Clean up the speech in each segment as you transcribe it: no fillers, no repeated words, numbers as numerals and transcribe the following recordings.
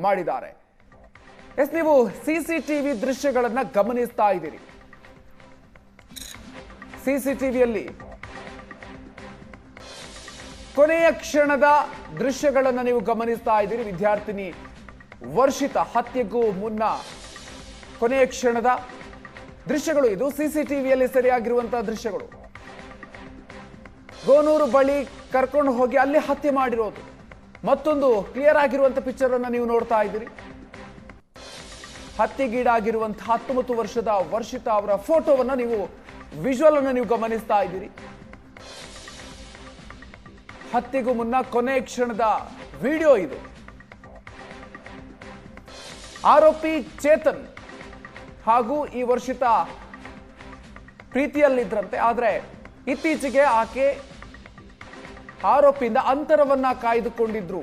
ಮಾಡಿದ್ದಾರೆ. ನೀವು ಸಿಸಿಟಿವಿ ದೃಶ್ಯಗಳನ್ನ ಗಮನಿಸ್ತಾ ಇದ್ದೀರಿ. ಸಿಸಿಟಿವಿಯಲ್ಲಿ ಕೊನೆಯ ಕ್ಷಣದ ದೃಶ್ಯಗಳನ್ನು ನೀವು ಗಮನಿಸ್ತಾ ಇದ್ದೀರಿ. ವಿದ್ಯಾರ್ಥಿನಿ ವರ್ಷಿತಾ ಹತ್ಯೆಗೂ ಮುನ್ನ ಕೊನೆಯ ಕ್ಷಣದ ದೃಶ್ಯಗಳು ಇದು. ಸಿಸಿಟಿವಿಯಲ್ಲಿ ಸೆರೆಯಾಗಿರುವಂತಹ ದೃಶ್ಯಗಳು. ಗೋನೂರು ಬಳಿ ಕರ್ಕೊಂಡು ಹೋಗಿ ಅಲ್ಲಿ ಹತ್ಯೆ ಮಾಡಿರೋದು. ಮತ್ತೊಂದು ಕ್ಲಿಯರ್ ಆಗಿರುವಂತಹ ಪಿಕ್ಚರ್ ಅನ್ನು ನೀವು ನೋಡ್ತಾ ಇದ್ದೀರಿ. ಹತ್ಯೆಗೀಡಾಗಿರುವಂತಹ 19 ವರ್ಷದ ವರ್ಷಿತಾ ಅವರ ಫೋಟೋವನ್ನು ನೀವು ವಿಜುವಲ್ ಅನ್ನು ನೀವು ಗಮನಿಸ್ತಾ ಇದ್ದೀರಿ. ಹತ್ಯೆಗೂ ಮುನ್ನ ಕೊನೆಯ ಕ್ಷಣದ ವಿಡಿಯೋ ಇದು. ಆರೋಪಿ ಚೇತನ್ ಹಾಗೂ ಈ ವರ್ಷಿತಾ ಪ್ರೀತಿಯಲ್ಲಿದ್ರಂತೆ. ಆದರೆ ಇತ್ತೀಚೆಗೆ ಆಕೆ ಆರೋಪಿಯಿಂದ ಅಂತರವನ್ನ ಕಾಯ್ದುಕೊಂಡಿದ್ರು,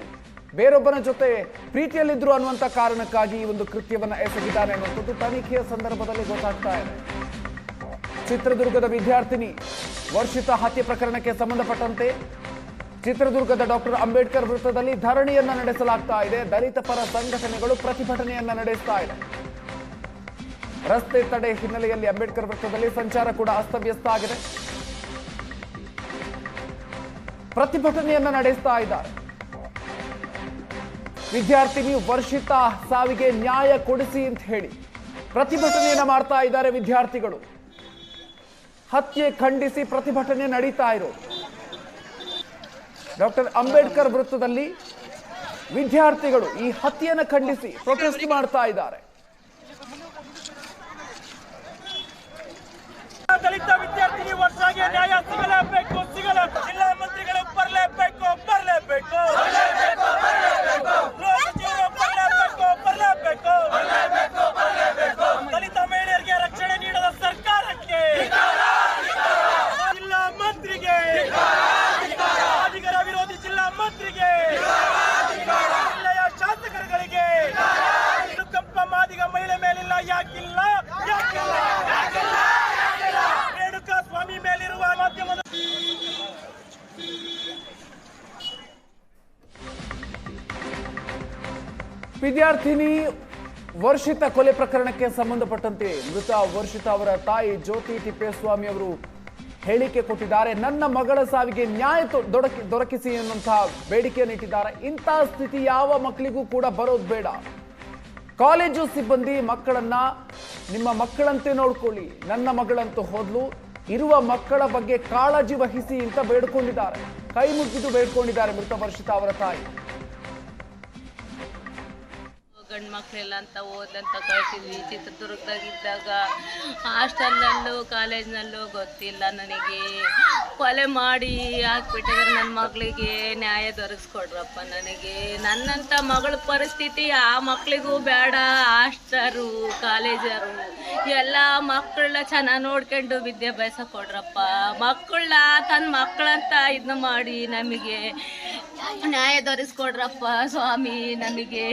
ಬೇರೊಬ್ಬನ ಜೊತೆ ಪ್ರೀತಿಯಲ್ಲಿದ್ರು ಅನ್ನುವಂಥ ಕಾರಣಕ್ಕಾಗಿ ಈ ಒಂದು ಕೃತ್ಯವನ್ನ ಎಸಗಿದ್ದಾನೆ ಅನ್ನುವಂಥದ್ದು ತನಿಖೆಯ ಸಂದರ್ಭದಲ್ಲಿ ಗೊತ್ತಾಗ್ತಾ ಇದೆ. ಚಿತ್ರದುರ್ಗದ ವಿದ್ಯಾರ್ಥಿನಿ ವರ್ಷಿತಾ ಹತ್ಯೆ ಪ್ರಕರಣಕ್ಕೆ ಸಂಬಂಧಪಟ್ಟಂತೆ ಚಿತ್ರದುರ್ಗದ ಡಾಕ್ಟರ್ ಅಂಬೇಡ್ಕರ್ ವೃತ್ತದಲ್ಲಿ ಧರಣಿಯನ್ನ ನಡೆಸಲಾಗ್ತಾ ಇದೆ. ದಲಿತ ಪರ ಸಂಘಟನೆಗಳು ಪ್ರತಿಭಟನೆಯನ್ನ ನಡೆಸ್ತಾ ಇದೆ. ರಸ್ತೆ ತಡೆ ಹಿನ್ನೆಲೆಯಲ್ಲಿ ಅಂಬೇಡ್ಕರ್ ವೃತ್ತದಲ್ಲಿ ಸಂಚಾರ ಕೂಡ ಅಸ್ತವ್ಯಸ್ತ ಆಗಿದೆ. ಪ್ರತಿಭಟನೆಯನ್ನ ನಡೆಸ್ತಾ ಇದ್ದಾರೆ. ವಿದ್ಯಾರ್ಥಿನಿ ವರ್ಷಿತಾ ಸಾವಿಗೆ ನ್ಯಾಯ ಕೊಡಿಸಿ ಅಂತ ಹೇಳಿ ಪ್ರತಿಭಟನೆಯನ್ನ ಮಾಡ್ತಾ ಇದ್ದಾರೆ ವಿದ್ಯಾರ್ಥಿಗಳು. ಹತ್ಯೆ ಖಂಡಿಸಿ ಪ್ರತಿಭಟನೆ ನಡೀತಾ ಇರೋದು. ಡಾಕ್ಟರ್ ಅಂಬೇಡ್ಕರ್ ವೃತ್ತದಲ್ಲಿ ವಿದ್ಯಾರ್ಥಿಗಳು ಈ ಹತ್ಯೆಯನ್ನು ಖಂಡಿಸಿ ಪ್ರೊಟೆಸ್ಟ್ ಮಾಡ್ತಾ ಇದ್ದಾರೆ. ದಲಿತ ವಿದ್ಯಾರ್ಥಿನಿ ವರ್ಷಗೆ ನ್ಯಾಯ ಸಿಗಲೇಬೇಕು, ಜಿಲ್ಲಾ ಮಂತ್ರಿಗಳು ಬರಲೇಬೇಕು. ದಲಿತ ಮಹಿಳೆಯರಿಗೆ ರಕ್ಷಣೆ ನೀಡದ ಸರ್ಕಾರಕ್ಕೆ, ಜಿಲ್ಲಾ ಮಂತ್ರಿಗೆ, ಅಧಿಕಾರ ವಿರೋಧಿ ಜಿಲ್ಲಾ ಮಂತ್ರಿಗೆ, ಜಿಲ್ಲೆಯ ಶಾಸಕರುಗಳಿಗೆ ಕಂಪ ಮಾದಿಗ ಮಹಿಳೆ ಮೇಲಿಲ್ಲ ಯಾಕಿಲ್ಲ ರೇಣುಕಾ ಸ್ವಾಮಿ ಮೇಲಿರುವ ಮಾಧ್ಯಮದ ವಿದ್ಯಾರ್ಥಿನಿ ವರ್ಷಿತಾ ಕೊಲೆ ಪ್ರಕರಣಕ್ಕೆ ಸಂಬಂಧಪಟ್ಟಂತೆ ಮೃತ ವರ್ಷಿತಾ ಅವರ ತಾಯಿ ಜ್ಯೋತಿ ತಿಪ್ಪೇಸ್ವಾಮಿ ಅವರು ಹೇಳಿಕೆ ಕೊಟ್ಟಿದ್ದಾರೆ. ನನ್ನ ಮಗಳ ಸಾವಿಗೆ ನ್ಯಾಯ ದೊರಕಿಸಿ ಎನ್ನುವಂತಹ ಬೇಡಿಕೆಯನ್ನು ಇಟ್ಟಿದ್ದಾರೆ. ಇಂತಹ ಸ್ಥಿತಿ ಯಾವ ಮಕ್ಕಳಿಗೂ ಕೂಡ ಬರೋದು ಬೇಡ. ಕಾಲೇಜು ಸಿಬ್ಬಂದಿ ಮಕ್ಕಳನ್ನ ನಿಮ್ಮ ಮಕ್ಕಳಂತೆ ನೋಡ್ಕೊಳ್ಳಿ. ನನ್ನ ಮಗಳಂತೂ ಹೋದ್ಲು, ಇರುವ ಮಕ್ಕಳ ಬಗ್ಗೆ ಕಾಳಜಿ ವಹಿಸಿ ಅಂತ ಬೇಡ್ಕೊಂಡಿದ್ದಾರೆ. ಕೈ ಮುಗಿದು ಬೇಡ್ಕೊಂಡಿದ್ದಾರೆ ಮೃತ ವರ್ಷಿತಾ ಅವರ ತಾಯಿ. ಗಂಡು ಮಕ್ಕಳೆಲ್ಲ ಅಂತ ಓದಂತ ಕಳ್ಸಿದ್ವಿ. ಚಿತ್ರದುರ್ಗದಾಗಿದ್ದಾಗ ಹಾಸ್ಟೆಲ್ನಲ್ಲೂ ಕಾಲೇಜ್ನಲ್ಲೂ ಗೊತ್ತಿಲ್ಲ ನನಗೆ. ಕೊಲೆ ಮಾಡಿ ಹಾಕ್ಬಿಟ್ಟಿದ್ರೆ ನನ್ನ ಮಗಳಿಗೆ ನ್ಯಾಯ ದೊರಕಿಸ್ಕೊಡ್ರಪ್ಪ. ನನಗೆ ನನ್ನಂಥ ಮಗಳ ಪರಿಸ್ಥಿತಿ ಆ ಮಕ್ಕಳಿಗೂ ಬೇಡ. ಹಾಸ್ಟರು ಕಾಲೇಜರು ಎಲ್ಲ ಮಕ್ಕಳನ್ನ ಚೆನ್ನಾಗಿ ನೋಡ್ಕೊಂಡು ವಿದ್ಯಾಭ್ಯಾಸ ಕೊಡ್ರಪ್ಪ. ಮಕ್ಕಳನ್ನ ತನ್ನ ಮಕ್ಕಳಂತ ಇದನ್ನ ಮಾಡಿ ನಮಗೆ ನ್ಯಾಯ ದೊರಕಿಸ್ಕೊಡ್ರಪ್ಪ ಸ್ವಾಮಿ. ನಮಗೆ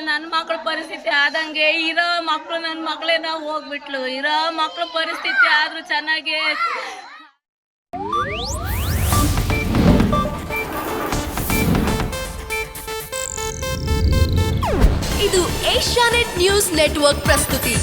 ನನ್ನ ಮಕ್ಕಳ ಪರಿಸ್ಥಿತಿ ಆದಂಗೆ ಇರೋ ಮಕ್ಕಳು ನನ್ನ ಮಗಳೇ ನಾವು ಹೋಗ್ಬಿಟ್ಲು. ಇರೋ ಮಕ್ಕಳ ಪರಿಸ್ಥಿತಿ ಆದ್ರೂ ಚೆನ್ನಾಗಿ. ಇದು ಏಷ್ಯಾನೆಟ್ ನ್ಯೂಸ್ ನೆಟ್ವರ್ಕ್ ಪ್ರಸ್ತುತಿ.